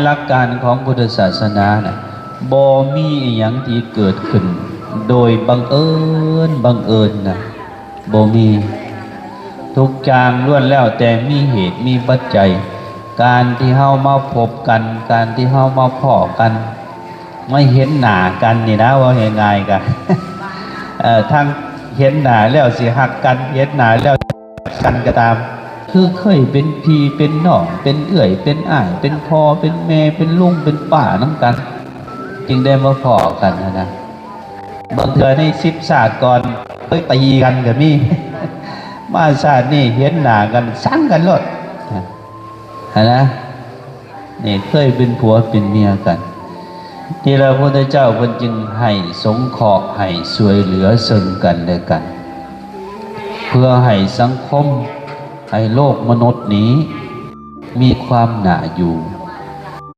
หลักการของพุทธศาสนานะบ่มีอหย่างที่เกิดขึ้นโดยบังเอิญนะบ่มีทุกอย่างล้วนแล้วแต่มีเหตุมีปัจจัยการที่เฮามาพบกันการที่เฮามาพ้อกันไม่เห็นหน้ากันนี่นะว่าง่ายๆกัน ทั้งเห็นหน้าแล้วสิหักกันเห็นหน้าแล้วกันก็ตามคือเคยเป็นพี่เป็นน้องเป็นเอื้อยเป็นอ้ายเป็นพ่อเป็นแม่เป็นลุงเป็นป้าน้ำกันจึงได้มาพ้อกันนะบางเทื่อใน10 ชาติก่อนเคยตีกันก็มี มาชาตินี่เห็นหน้ากันสั่งกันหมดนะนี่เคยเป็นผัวเป็นเมียกันที่พระพุทธเจ้าเพิ่นจึงให้สงเคราะห์ให้ช่วยเหลือซึ่งกันและกันเพื่อให้สังคมให้โลกมนุษย์นี้มีความน่าอยู่